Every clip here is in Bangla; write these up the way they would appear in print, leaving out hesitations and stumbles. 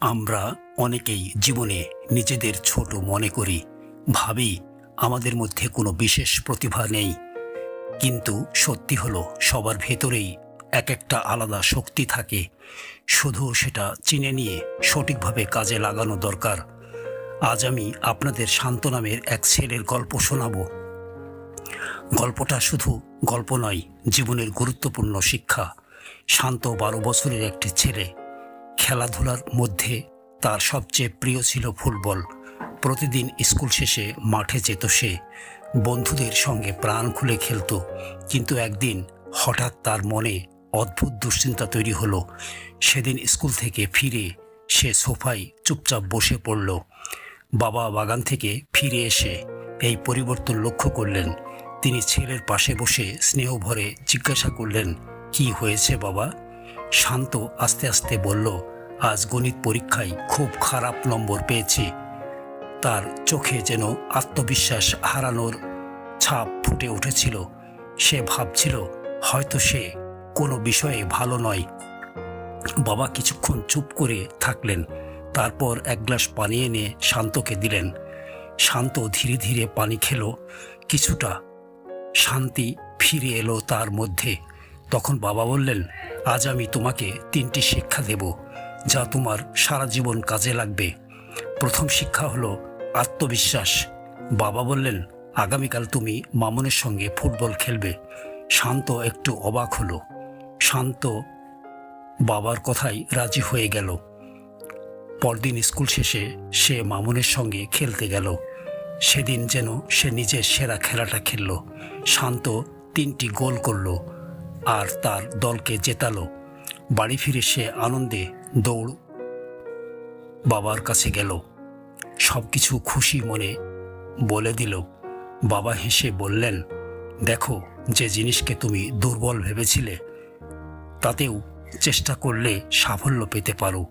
আমরা অনেকেই জীবনে নিজেদের ছোট মনে করি, ভাবি আমাদের মধ্যে কোনো বিশেষ প্রতিভা নেই। কিন্তু সত্যি হলো সবার ভেতরেই এক একটা আলাদা শক্তি থাকে, শুধু সেটা চিনে নিয়ে সঠিকভাবে কাজে লাগানো দরকার। আজ আমি আপনাদের শান্ত নামের এক ছেলের গল্প শোনাবো। গল্পটা শুধু গল্প নয়, জীবনের গুরুত্বপূর্ণ শিক্ষা। শান্ত 12 বছরের একটি ছেলে। খেলাধুলার মধ্যে তার সবচেয়ে প্রিয় ছিল ফুটবল। প্রতিদিন স্কুল শেষে মাঠে যেত সে, বন্ধুদের সঙ্গে প্রাণ খুলে খেলত। কিন্তু একদিন হঠাৎ তার মনে অদ্ভুত দুশ্চিন্তা তৈরি হলো। সেদিন স্কুল থেকে ফিরে সে সোফায় চুপচাপ বসে পড়ল। বাবা বাগান থেকে ফিরে এসে এই পরিবর্তন লক্ষ্য করলেন। তিনি ছেলের পাশে বসে স্নেহ ভরে জিজ্ঞাসা করলেন, কি হয়েছে বাবা? শান্ত আস্তে আস্তে বলল, আজ গণিত পরীক্ষায় খুব খারাপ নম্বর পেয়েছি। তার চোখে যেন আত্মবিশ্বাস হারানোর ছাপ ফুটে উঠেছিল। সে ভাবছিল হয়তো সে কোনো বিষয়ে ভালো নয়। বাবা কিছুক্ষণ চুপ করে থাকলেন, তারপর এক গ্লাস পানি এনে শান্তকে দিলেন। শান্ত ধীরে ধীরে পানি খেলো। কিছুটা শান্তি ফিরে এলো তার মধ্যে। তখন বাবা বললেন, আজ আমি তোমাকে 3টি শিক্ষা দেব, যা তোমার সারা জীবন কাজে লাগবে। প্রথম শিক্ষা হলো আত্মবিশ্বাস। বাবা বললেন, আগামীকাল তুমি মামুনের সঙ্গে ফুটবল খেলবে। শান্ত একটু অবাক হলো। শান্ত বাবার কথাই রাজি হয়ে গেল। পরদিন স্কুল শেষে সে মামুনের সঙ্গে খেলতে গেল। সেদিন যেন সে নিজের সেরা খেলাটা খেলল। শান্ত 3টি গোল করল আর তার দলকে জেতালো। বাড়ি ফিরে সে আনন্দে দৌড় বাবার কাছে গেল। সবকিছু খুশি মনে বলে দিল। বাবা হেসে বললেন, দেখো, যে জিনিসকে তুমি দুর্বল ভেবেছিলে, তাতেও চেষ্টা করলে সাফল্য পেতে পারো।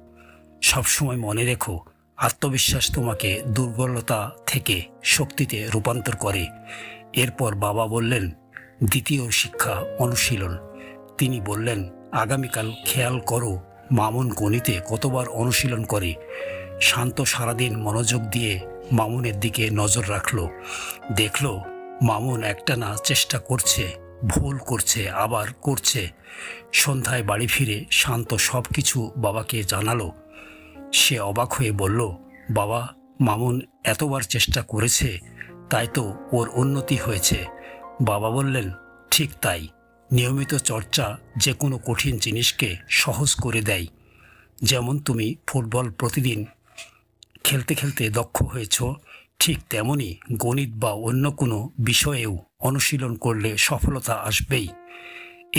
সবসময় মনে রেখো, আত্মবিশ্বাস তোমাকে দুর্বলতা থেকে শক্তিতে রূপান্তর করে। এরপর বাবা বললেন, দ্বিতীয় শিক্ষা অনুশীলন। তিনি বললেন, আগামীকাল খেয়াল করো মামুন গণিতে কতবার অনুশীলন করে। শান্ত সারাদিন মনোযোগ দিয়ে মামুনের দিকে নজর রাখলো। দেখলো মামুন একটানা চেষ্টা করছে, ভুল করছে, আবার করছে। সন্ধ্যায় বাড়ি ফিরে শান্ত সব কিছু বাবাকে জানালো। সে অবাক হয়ে বলল, বাবা, মামুন এতবার চেষ্টা করেছে, তাই তো ওর উন্নতি হয়েছে। বাবা বললেন, ঠিক তাই, নিয়মিত চর্চা যে কোনো কঠিন জিনিসকে সহজ করে দেয়। যেমন তুমি ফুটবল প্রতিদিন খেলতে খেলতে দক্ষ হয়েছ, ঠিক তেমনি গণিত বা অন্য কোনো বিষয়েও অনুশীলন করলে সফলতা আসবেই।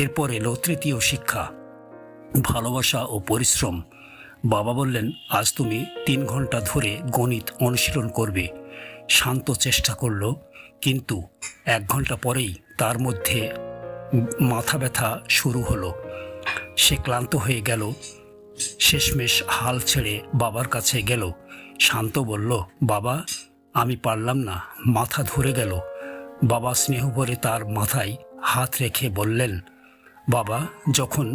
এরপর এলো তৃতীয় শিক্ষা, ভালোবাসা ও পরিশ্রম। বাবা বললেন, আজ তুমি 3 ঘন্টা ধরে গণিত অনুশীলন করবে। শান্ত চেষ্টা করল, কিন্তু 1 ঘন্টা পরেই তার মধ্যে মাথা ব্যথা শুরু হলো। সে ক্লান্ত হয়ে গেল। শেষমেশ হাল ছেড়ে বাবার কাছে গেল। শান্ত বলল, বাবা, আমি পারলাম না, মাথা ধরে গেল। বাবা স্নেহ ভরে তার মাথায় হাত রেখে বললেন, বাবা, যখন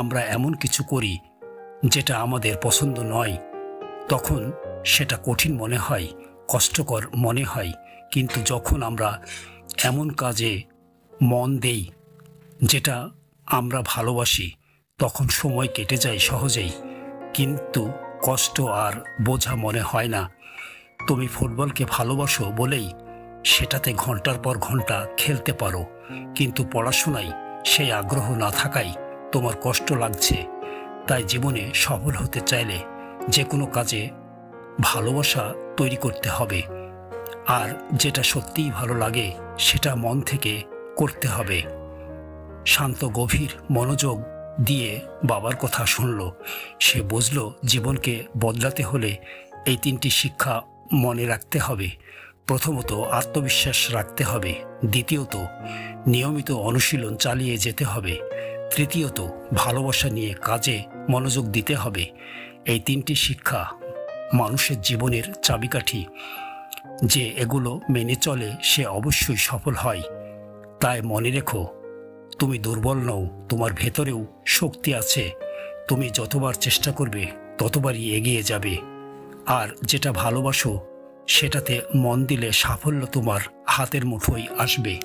আমরা এমন কিছু করি যেটা আমাদের পছন্দ নয়, তখন সেটা কঠিন মনে হয়, কষ্টকর মনে হয়। কিন্তু যখন আমরা এমন কাজে মন দেই যেটা আমরা ভালোবাসি, তখন সময় কেটে যায় সহজেই, কিন্তু কষ্ট আর বোঝা মনে হয় না। তুমি ফুটবলকে ভালোবাসো বলেই সেটাতে ঘন্টার পর ঘন্টা খেলতে পারো, কিন্তু পড়াশোনায় সেই আগ্রহ না থাকায় তোমার কষ্ট লাগছে। তাই জীবনে সফল হতে চাইলে যে কোনো কাজে ভালোবাসা তৈরি করতে হবে, আর যেটা সত্যিই ভালো লাগে সেটা মন থেকে করতে হবে। শান্ত গভীর মনোযোগ দিয়ে বাবার কথা শুনল। সে বুঝল জীবনকে বদলাতে হলে এই 3টি শিক্ষা মনে রাখতে হবে। প্রথমত, আত্মবিশ্বাস রাখতে হবে। দ্বিতীয়ত, নিয়মিত অনুশীলন চালিয়ে যেতে হবে। তৃতীয়ত, ভালোবাসা নিয়ে কাজে মনোযোগ দিতে হবে। এই 3টি শিক্ষা মানুষের জীবনের চাবিকাঠি। যে এগুলো মেনে চলে সে অবশ্যই সফল হয়। তাই মনে রেখো, তুমি দুর্বল নও, তোমার ভেতরেও শক্তি আছে। তুমি যতবার চেষ্টা করবে ততবারই এগিয়ে যাবে। আর যেটা ভালোবাসো সেটাতে মন দিলে সাফল্য তোমার হাতের মুঠোয় আসবে।